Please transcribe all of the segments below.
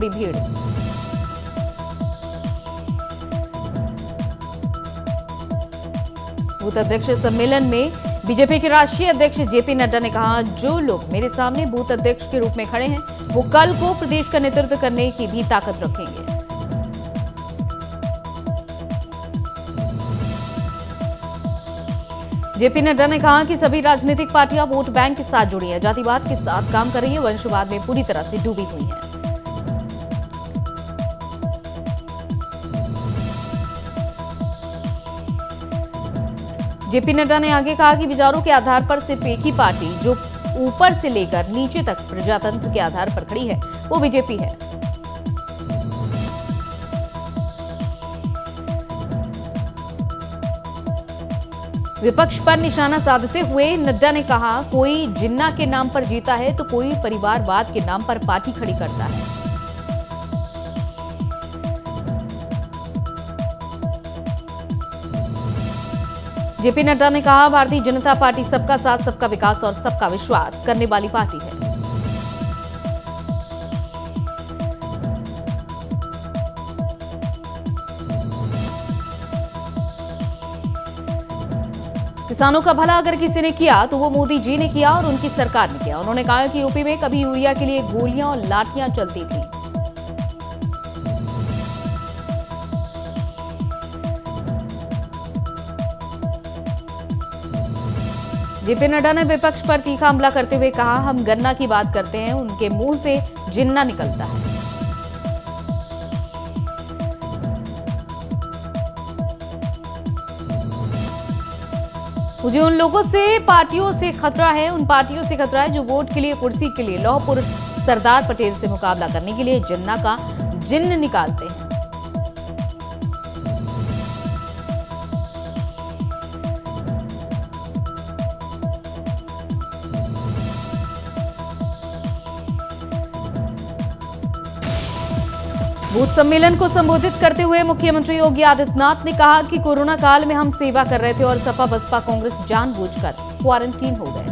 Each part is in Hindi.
भीड़। बूथ अध्यक्ष सम्मेलन में बीजेपी के राष्ट्रीय अध्यक्ष जेपी नड्डा ने कहा, जो लोग मेरे सामने बूथ अध्यक्ष के रूप में खड़े हैं वो कल को प्रदेश का नेतृत्व करने की भी ताकत रखेंगे। जेपी नड्डा ने कहा कि सभी राजनीतिक पार्टियां वोट बैंक के साथ जुड़ी हैं, जातिवाद के साथ काम कर रही है, वंशवाद में पूरी तरह से डूबी हुई हैं। जेपी नड्डा ने आगे कहा कि विचारों के आधार पर सिर्फ एक ही पार्टी जो ऊपर से लेकर नीचे तक प्रजातंत्र के आधार पर खड़ी है वो बीजेपी है। विपक्ष पर निशाना साधते हुए नड्डा ने कहा, कोई जिन्ना के नाम पर जीता है तो कोई परिवारवाद के नाम पर पार्टी खड़ी करता है। जेपी नड्डा ने कहा, भारतीय जनता पार्टी सबका साथ, सबका विकास और सबका विश्वास करने वाली पार्टी है। किसानों का भला अगर किसी ने किया तो वो मोदी जी ने किया और उनकी सरकार ने किया। उन्होंने कहा कि यूपी में कभी यूरिया के लिए गोलियां और लाठियां चलती थी। जेपी नड्डा ने विपक्ष पर तीखा हमला करते हुए कहा, हम गन्ना की बात करते हैं, उनके मुंह से जिन्ना निकलता है। मुझे उन लोगों से, पार्टियों से खतरा है, उन पार्टियों से खतरा है जो वोट के लिए, कुर्सी के लिए लौह पुरुष सरदार पटेल से मुकाबला करने के लिए जिन्ना का जिन्न निकालते हैं। बूथ सम्मेलन को संबोधित करते हुए मुख्यमंत्री योगी आदित्यनाथ ने कहा कि कोरोना काल में हम सेवा कर रहे थे और सपा बसपा कांग्रेस जानबूझकर क्वारंटीन हो गए।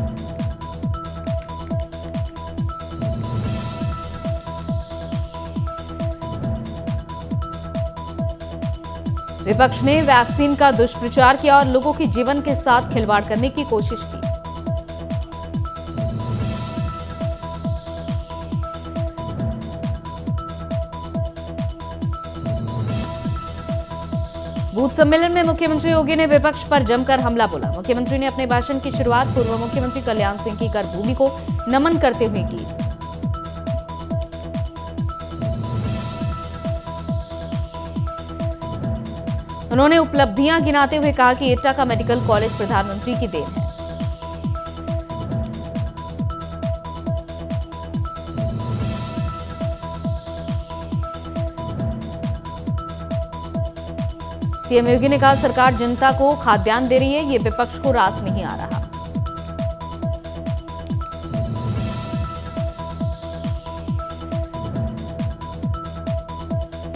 विपक्ष ने वैक्सीन का दुष्प्रचार किया और लोगों के जीवन के साथ खिलवाड़ करने की कोशिश की। बूथ सम्मेलन में मुख्यमंत्री योगी ने विपक्ष पर जमकर हमला बोला। मुख्यमंत्री ने अपने भाषण की शुरुआत पूर्व मुख्यमंत्री कल्याण सिंह की कर्मभूमि को नमन करते हुए की। उन्होंने उपलब्धियां गिनाते हुए कहा कि एटा का मेडिकल कॉलेज प्रधानमंत्री की देन है। सीएम योगी ने कहा, सरकार जनता को खाद्यान्न दे रही है, ये विपक्ष को रास नहीं आ रहा।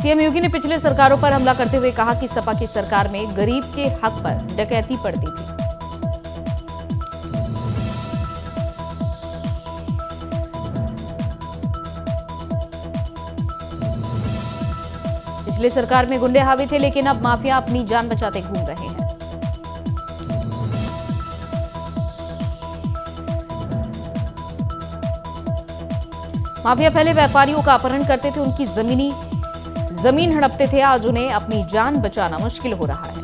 सीएम योगी ने पिछले सरकारों पर हमला करते हुए कहा कि सपा की सरकार में गरीब के हक पर डकैती पड़ती थी। पिछले सरकार में गुंडे हावी थे, लेकिन अब माफिया अपनी जान बचाते घूम रहे हैं। माफिया पहले व्यापारियों का अपहरण करते थे, उनकी जमीन हड़पते थे, आज उन्हें अपनी जान बचाना मुश्किल हो रहा है।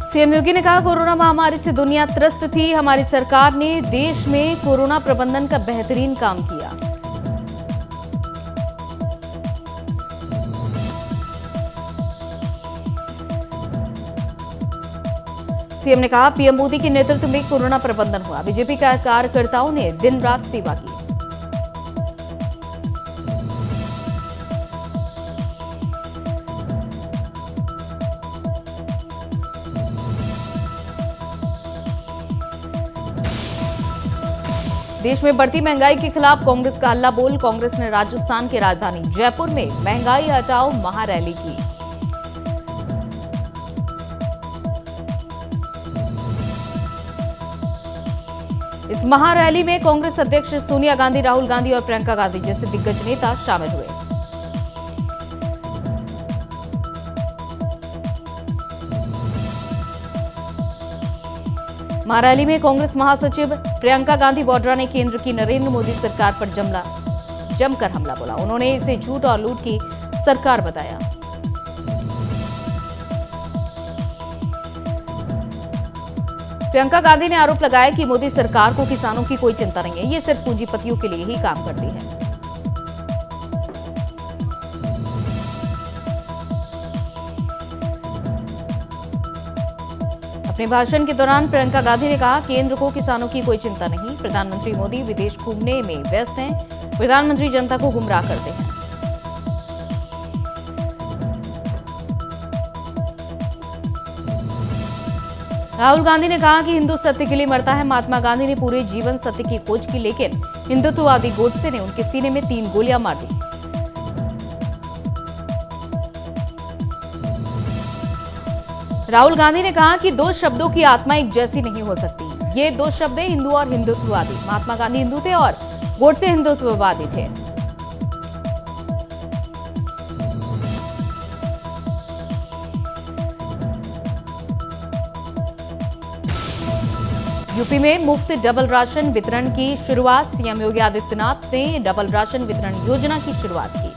सीएम योगी ने कहा, कोरोना महामारी से दुनिया त्रस्त थी, हमारी सरकार ने देश में कोरोना प्रबंधन का बेहतरीन काम किया। सीएम ने कहा, पीएम मोदी के नेतृत्व में कोरोना प्रबंधन हुआ, बीजेपी के कार्यकर्ताओं ने दिन रात सेवा की। देश में बढ़ती महंगाई के खिलाफ कांग्रेस का हल्ला बोल। कांग्रेस ने राजस्थान की राजधानी जयपुर में महंगाई हटाओ महारैली की। इस महारैली में कांग्रेस अध्यक्ष सोनिया गांधी, राहुल गांधी और प्रियंका गांधी जैसे दिग्गज नेता शामिल हुए। महारैली में कांग्रेस महासचिव प्रियंका गांधी वाड्रा ने केंद्र की नरेंद्र मोदी सरकार पर जमकर हमला बोला। उन्होंने इसे झूठ और लूट की सरकार बताया। प्रियंका गांधी ने आरोप लगाया कि मोदी सरकार को किसानों की कोई चिंता नहीं है, ये सिर्फ पूंजीपतियों के लिए ही काम करती है। अपने भाषण के दौरान प्रियंका गांधी ने कहा, केंद्र को किसानों की कोई चिंता नहीं। प्रधानमंत्री मोदी विदेश घूमने में व्यस्त हैं। प्रधानमंत्री जनता को गुमराह करते हैं। राहुल गांधी ने कहा कि हिंदू सत्य के लिए मरता है। महात्मा गांधी ने पूरे जीवन सत्य की खोज की, लेकिन हिंदुत्ववादी गोडसे ने उनके सीने में 3 गोलियां मार दी। राहुल गांधी ने कहा कि 2 शब्दों की आत्मा एक जैसी नहीं हो सकती। ये 2 शब्द हैं, हिंदू और हिंदुत्ववादी। महात्मा गांधी हिंदू थे और गोडसे हिंदुत्ववादी थे। यूपी में मुफ्त डबल राशन वितरण की शुरुआत। सीएम योगी आदित्यनाथ ने डबल राशन वितरण योजना की शुरुआत की।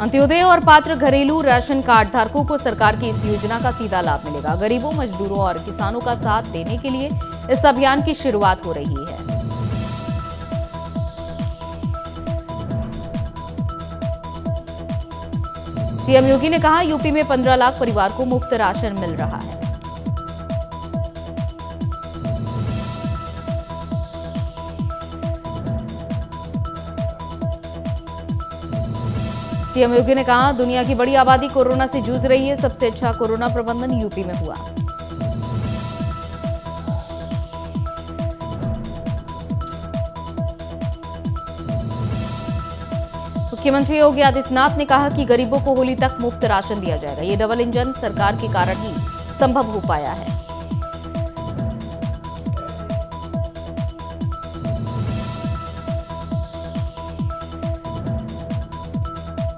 अंत्योदय और पात्र घरेलू राशन कार्ड धारकों को सरकार की इस योजना का सीधा लाभ मिलेगा। गरीबों, मजदूरों और किसानों का साथ देने के लिए इस अभियान की शुरुआत हो रही है। सीएम योगी ने कहा, यूपी में 15 लाख परिवार को मुफ्त राशन मिल रहा है। सीएम योगी ने कहा, दुनिया की बड़ी आबादी कोरोना से जूझ रही है। सबसे अच्छा कोरोना प्रबंधन यूपी में हुआ। मुख्यमंत्री योगी आदित्यनाथ ने कहा कि गरीबों को होली तक मुफ्त राशन दिया जाएगा। ये डबल इंजन सरकार के कारण ही संभव हो पाया है।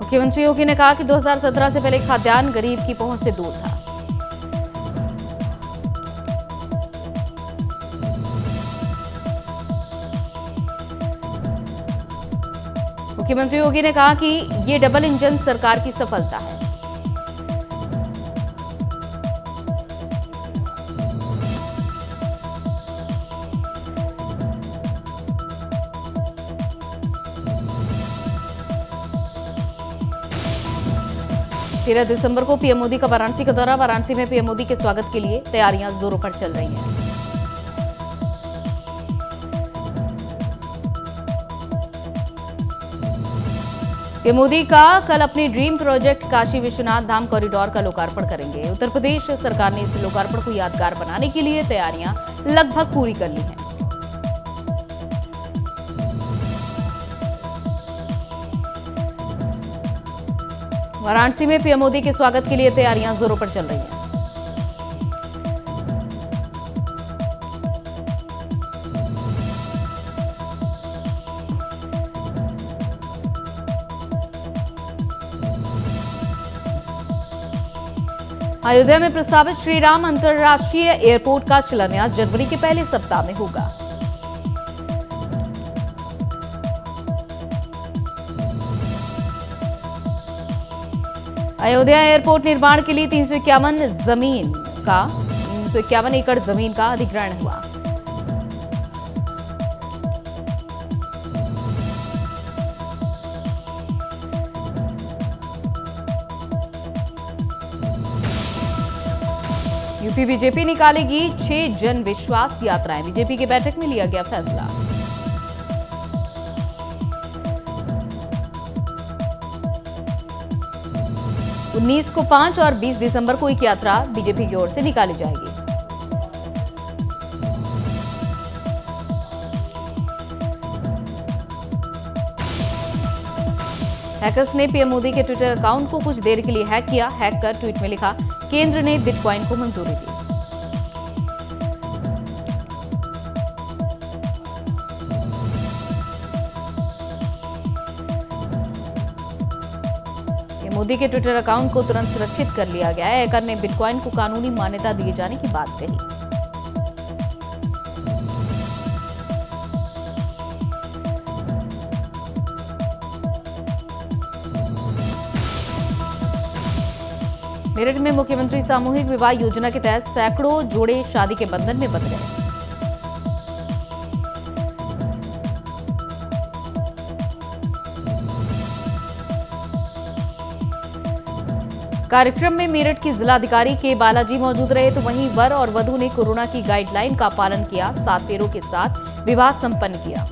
मुख्यमंत्री योगी ने कहा कि 2017 से पहले खाद्यान्न गरीब की पहुंच से दूर था। मुख्यमंत्री योगी ने कहा कि ये डबल इंजन सरकार की सफलता है। तेरह दिसंबर को पीएम मोदी का वाराणसी का दौरा। वाराणसी में पीएम मोदी के स्वागत के लिए तैयारियां जोरों पर चल रही हैं। पीएम मोदी का कल अपने dream project Kashi Vishwanath Dham corridor का लोकार्पण करेंगे। उत्तर प्रदेश सरकार ने इस लोकार्पण को यादगार बनाने के लिए तैयारियां लगभग पूरी कर ली हैं। वाराणसी में पीएम मोदी के स्वागत के लिए तैयारियां जोरों पर चल रही हैं। अयोध्या में प्रस्तावित श्री राम अंतर्राष्ट्रीय एयरपोर्ट का शिलान्यास जनवरी के पहले सप्ताह में होगा। अयोध्या एयरपोर्ट निर्माण के लिए 351 एकड़ जमीन का अधिग्रहण हुआ। यूपी बीजेपी निकालेगी 6 जन विश्वास यात्राएं। बीजेपी की बैठक में लिया गया फैसला। उन्नीस को 5 और 20 दिसंबर को एक यात्रा बीजेपी की ओर से निकाली जाएगी। हैकर्स ने पीएम मोदी के ट्विटर अकाउंट को कुछ देर के लिए हैक किया। हैक कर ट्वीट में लिखा, केंद्र ने बिटकॉइन को मंजूरी दी। मोदी के ट्विटर अकाउंट को तुरंत सुरक्षित कर लिया गया है। हैकर ने बिटकॉइन को कानूनी मान्यता दिए जाने की बात कही। मेरठ में मुख्यमंत्री सामूहिक विवाह योजना के तहत सैकड़ों जोड़े शादी के बंधन में बंध गए। कार्यक्रम में मेरठ की जिलाधिकारी के बालाजी मौजूद रहे, तो वहीं वर और वधू ने कोरोना की गाइडलाइन का पालन किया। 7 फेरों के साथ विवाह संपन्न किया।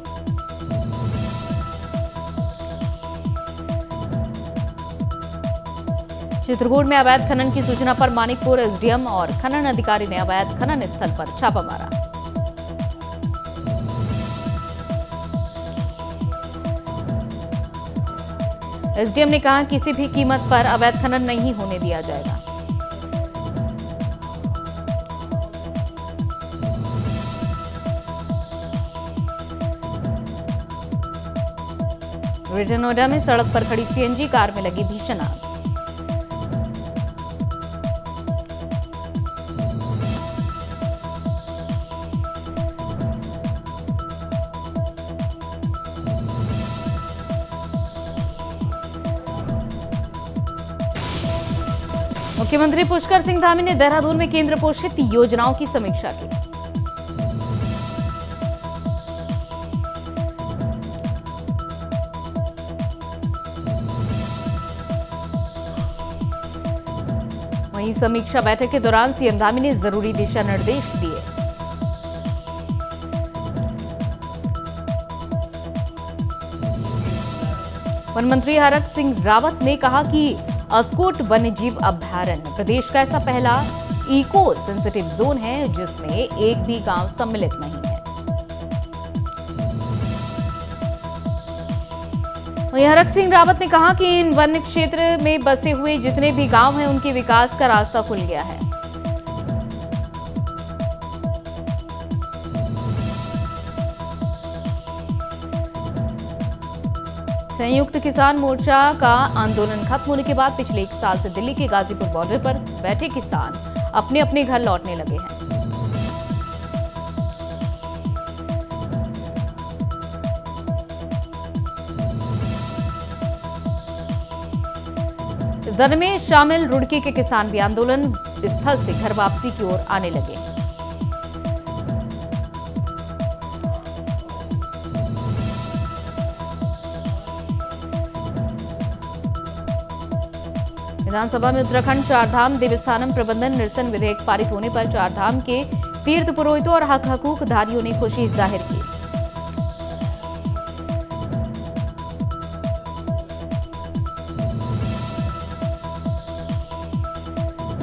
चित्रकूट में अवैध खनन की सूचना पर मानिकपुर एसडीएम और खनन अधिकारी ने अवैध खनन स्थल पर छापा मारा। एसडीएम ने कहा, किसी भी कीमत पर अवैध खनन नहीं होने दिया जाएगा। ग्रेटर नोएडा में सड़क पर खड़ी सीएनजी कार में लगी भीषण आग। मुख्यमंत्री पुष्कर सिंह धामी ने देहरादून में केंद्र पोषित योजनाओं की समीक्षा की। वहीं समीक्षा बैठक के दौरान सीएम धामी ने जरूरी दिशा निर्देश दिए। वन मंत्री हरक सिंह रावत ने कहा कि अस्कोट वन्यजीव अभयारण्य प्रदेश का ऐसा पहला इको सेंसिटिव जोन है जिसमें एक भी गांव सम्मिलित नहीं है। वहीं हरक सिंह रावत ने कहा कि इन वन्य क्षेत्र में बसे हुए जितने भी गांव हैं उनके विकास का रास्ता खुल गया है। संयुक्त किसान मोर्चा का आंदोलन खत्म होने के बाद पिछले 1 साल से दिल्ली के गाजीपुर बॉर्डर पर बैठे किसान अपने अपने घर लौटने लगे हैं। इस धरने में शामिल रुड़की के किसान भी आंदोलन स्थल से घर वापसी की ओर आने लगे। विधानसभा में उत्तराखंड चारधाम देवस्थानम प्रबंधन निरसन विधेयक पारित होने पर चारधाम के तीर्थ पुरोहितों और हक हकूक धारियों ने खुशी जाहिर की।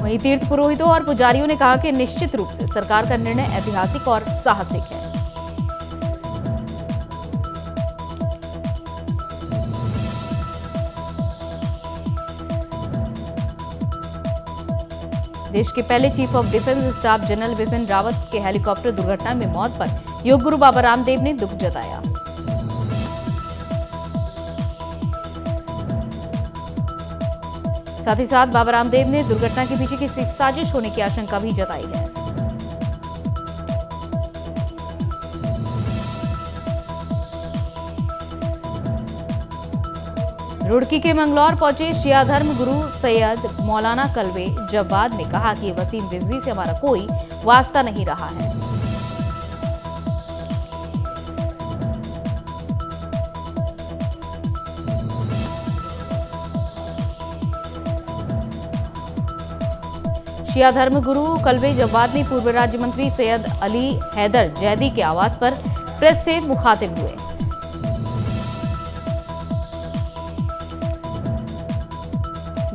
वहीं तीर्थ पुरोहितों और पुजारियों ने कहा कि निश्चित रूप से सरकार का निर्णय ऐतिहासिक और साहसिक है। देश के पहले chief of defence staff general Bipin Rawat के हेलीकॉप्टर दुर्घटना में मौत पर योग गुरु बाबा रामदेव ने दुख जताया। साथ ही साथ बाबा रामदेव ने दुर्घटना के पीछे किसी साजिश होने की आशंका भी जताई है। रुड़की के मंगलौर पहुंचे शिया धर्म गुरु सैयद मौलाना कल्वे जब्बाद ने कहा कि वसीम रिजवी से हमारा कोई वास्ता नहीं रहा है। शिया धर्म गुरु कल्वे जब्बाद ने पूर्व राज्य मंत्री सैयद अली हैदर जैदी के आवास पर प्रेस से मुखातिब हुए।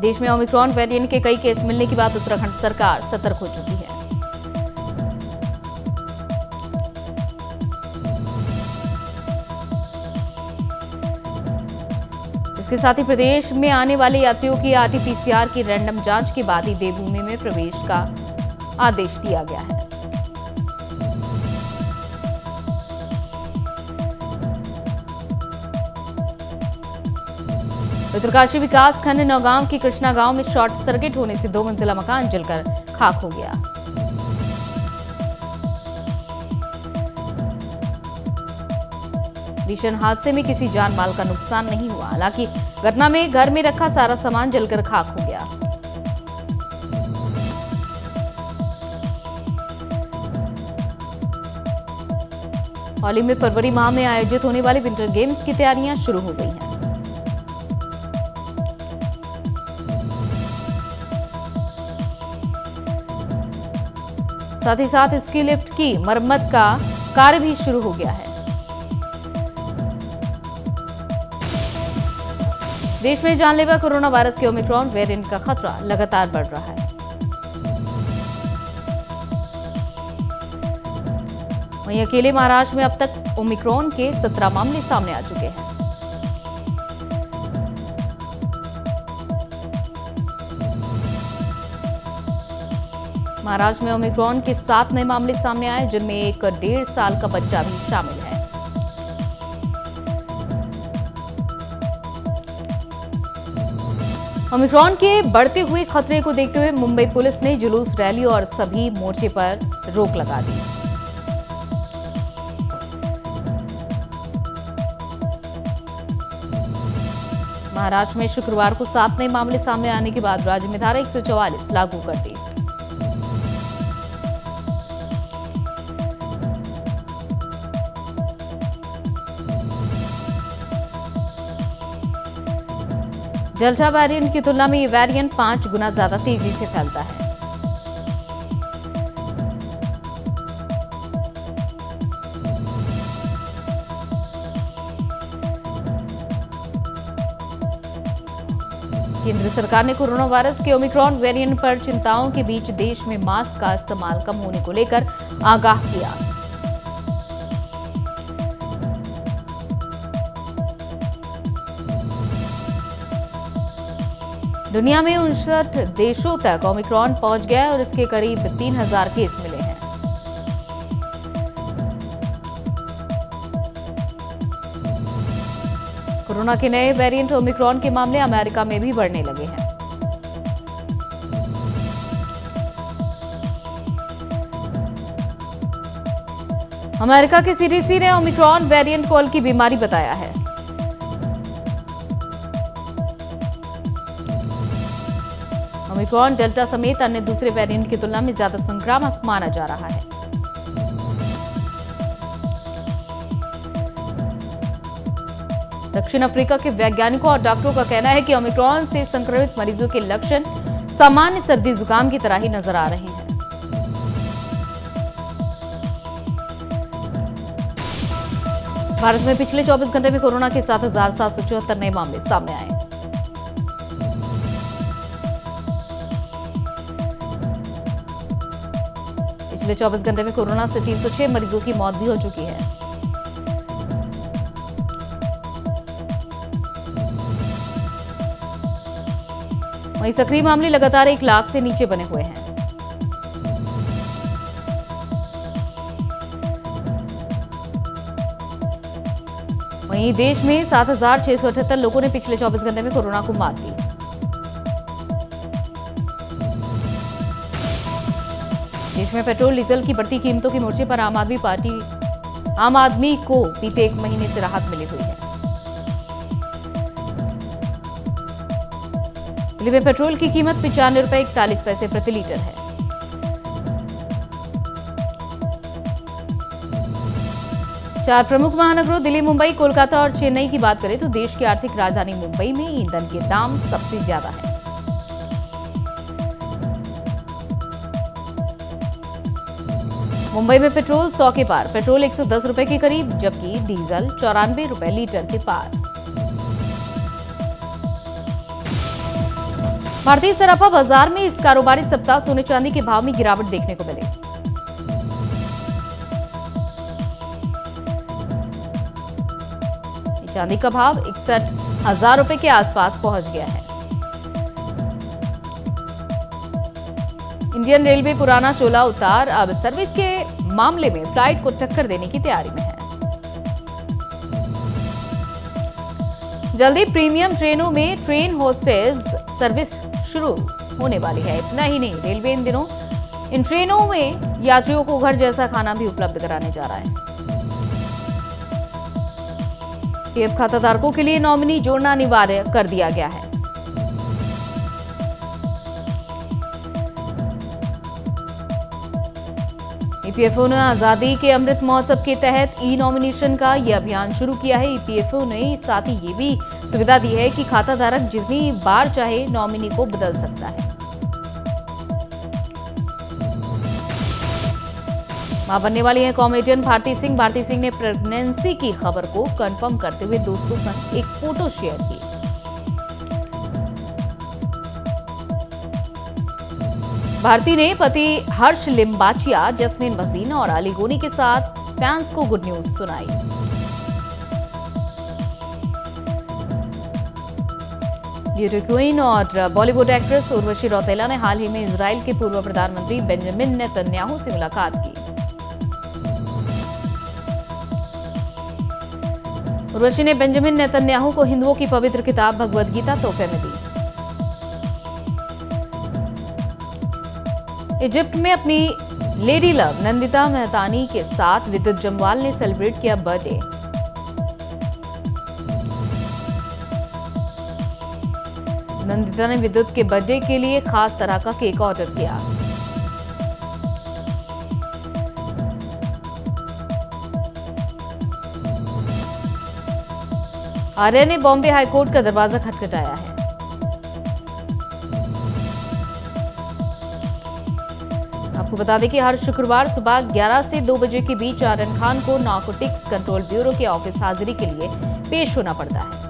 देश में ओमिक्रॉन वेरिएंट के कई केस मिलने के बाद उत्तराखंड सरकार सतर्क हो चुकी है। इसके साथ ही प्रदेश में आने वाले यात्रियों की आरटी-पीसीआर की रैंडम जांच के बाद ही देवभूमि में प्रवेश का आदेश दिया गया है। उत्तरकाशी विकास खंड नौगांव के कृष्णा गांव में शॉर्ट सर्किट होने से 2 मंजिला मकान जलकर खाक हो गया। भीषण हादसे में किसी जान माल का नुकसान नहीं हुआ। हालांकि घटना में घर में रखा सारा सामान जलकर खाक हो गया। हौली में फरवरी माह में आयोजित होने वाले विंटर गेम्स की तैयारियां शुरू हो गई हैं। साथ ही साथ स्की लिफ्ट की मरम्मत का कार्य भी शुरू हो गया है। देश में जानलेवा कोरोना वायरस के ओमिक्रॉन वेरिएंट का खतरा लगातार बढ़ रहा है। वहीं अकेले महाराष्ट्र में अब तक ओमिक्रॉन के 17 मामले सामने आ चुके हैं। महाराष्ट्र में ओमिक्रॉन के 7 नए मामले सामने आए, जिनमें एक 1.5 साल का बच्चा भी शामिल है। ओमिक्रॉन के बढ़ते हुए खतरे को देखते हुए मुंबई पुलिस ने जुलूस, रैली और सभी मोर्चे पर रोक लगा दी। महाराष्ट्र में शुक्रवार को 7 नए मामले सामने आने के बाद राज्य में धारा 144 लागू कर दी। डेल्टा वेरिएंट की तुलना में ये वेरिएंट 5 गुना ज्यादा तेजी से फैलता है। केंद्र सरकार ने कोरोना वायरस के ओमिक्रॉन वेरिएंट पर चिंताओं के बीच देश में मास्क का इस्तेमाल कम होने को लेकर आगाह किया। दुनिया में 59 देशों तक ओमिक्रॉन पहुंच गया है और इसके करीब 3000 केस मिले हैं। कोरोना के नए वेरिएंट ओमिक्रॉन के मामले अमेरिका में भी बढ़ने लगे हैं। अमेरिका के सीडीसी ने ओमिक्रॉन वेरिएंट को हल्की बीमारी बताया है। ओमिक्रॉन डेल्टा समेत अन्य दूसरे वेरिएंट की तुलना में ज्यादा संक्रामक माना जा रहा है। दक्षिण अफ्रीका के वैज्ञानिकों और डॉक्टरों का कहना है कि ओमिक्रॉन से संक्रमित मरीजों के लक्षण सामान्य सर्दी जुकाम की तरह ही नजर आ रहे हैं। भारत में पिछले 24 घंटे में कोरोना के 7,774 नए मामले सामने आए। पिछले 24 घंटे में कोरोना से 306 मरीजों की मौत भी हो चुकी है। वहीं सक्रिय मामले लगातार 1 लाख से नीचे बने हुए हैं। वहीं देश में 7,678 लोगों ने पिछले 24 घंटे में कोरोना को मात दी। देश में पेट्रोल डीजल की बढ़ती कीमतों के मोर्चे पर आम आदमी को बीते 1 महीने से राहत मिली हुई है। दिल्ली में पेट्रोल की कीमत 95 रुपये 41 पैसे प्रति लीटर है। चार प्रमुख महानगरों दिल्ली, मुंबई, कोलकाता और चेन्नई की बात करें तो देश की आर्थिक राजधानी मुंबई में ईंधन के दाम सबसे ज्यादा है। मुंबई में पेट्रोल 100 के पार, पेट्रोल 110 रुपए के करीब, जबकि डीजल 94 रुपए लीटर के पार। भारतीय सराफा बाजार में इस कारोबारी सप्ताह सोने चांदी के भाव में गिरावट देखने को मिली। चांदी का भाव 61 1000 रुपए के आसपास पहुंच गया है। इंडियन रेलवे पुराना चोला उतार अब सर्विस के मामले में फ्लाइट को टक्कर देने की तैयारी में है। जल्दी प्रीमियम ट्रेनों में ट्रेन होस्टेस सर्विस शुरू होने वाली है। इतना ही नहीं, रेलवे इन दिनों इन ट्रेनों में यात्रियों को घर जैसा खाना भी उपलब्ध कराने जा रहा है। पीएफ खाताधारकों के लिए नॉमिनी जोड़ना अनिवार्य कर दिया गया है। ईपीएफओ ने आजादी के अमृत महोत्सव के तहत ई नॉमिनेशन का यह अभियान शुरू किया है। ईपीएफओ ने साथ ही ये भी सुविधा दी है कि खाताधारक जितनी बार चाहे नॉमिनी को बदल सकता है। मां बनने वाली है कॉमेडियन भारती सिंह। भारती सिंह ने प्रेगनेंसी की खबर को कंफर्म करते हुए दोस्तों संग एक फोटो शेयर की। भारती ने पति हर्ष लिम्बाचिया, जस्मीन वसीन और अली गोनी के साथ फैंस को गुड न्यूज सुनाई। ब्यूटी क्वीन और बॉलीवुड एक्ट्रेस उर्वशी रौतेला ने हाल ही में इजराइल के पूर्व प्रधानमंत्री बेंजामिन नेतन्याहू से मुलाकात की। उर्वशी ने बेंजामिन नेतन्याहू को हिंदुओं की पवित्र किताब भगवद गीता तोहफे में दी। इजिप्ट में अपनी लेडी लव नंदिता मेहतानी के साथ विद्युत जम्वाल ने सेलिब्रेट किया बर्थडे। नंदिता ने विद्युत के बर्थडे के लिए खास तरह का केक ऑर्डर किया। आर्या ने बॉम्बे हाईकोर्ट का दरवाजा खटखटाया है। आपको बता दें कि हर शुक्रवार सुबह 11 से 2 बजे के बीच आर्यन खान को नारकोटिक्स कंट्रोल ब्यूरो के ऑफिस हाजिरी के लिए पेश होना पड़ता है।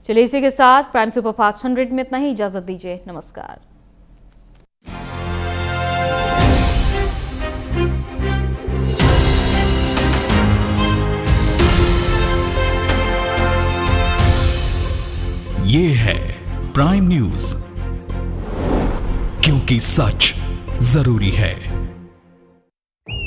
चलिए इसी के साथ प्राइम सुपरफास्ट 100 में इतना ही। इजाजत दीजिए, नमस्कार। ये है प्राइम न्यूज, क्योंकि सच जरूरी है।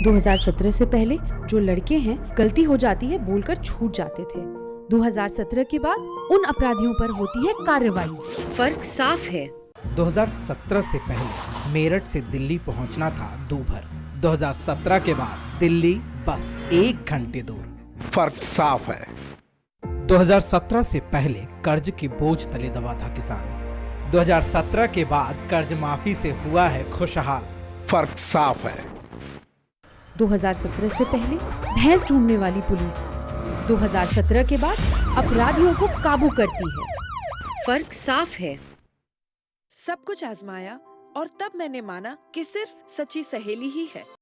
2017 से पहले जो लड़के हैं गलती हो जाती है बोलकर छूट जाते थे। 2017 के बाद उन अपराधियों पर होती है कार्रवाई। फर्क साफ है। 2017 से पहले मेरठ से दिल्ली पहुंचना था दूभर। 2017 के बाद दिल्ली बस 1 घंटे दूर। फर्क साफ है। 2017 से पहले कर्ज के बोझ तले दबा था किसान। 2017 के बाद कर्ज माफी से हुआ है खुशहाल। फर्क साफ है। 2017 से पहले भैंस ढूंढने वाली पुलिस 2017 के बाद अपराधियों को काबू करती है। फर्क साफ है। सब कुछ आजमाया और तब मैंने माना कि सिर्फ सच्ची सहेली ही है।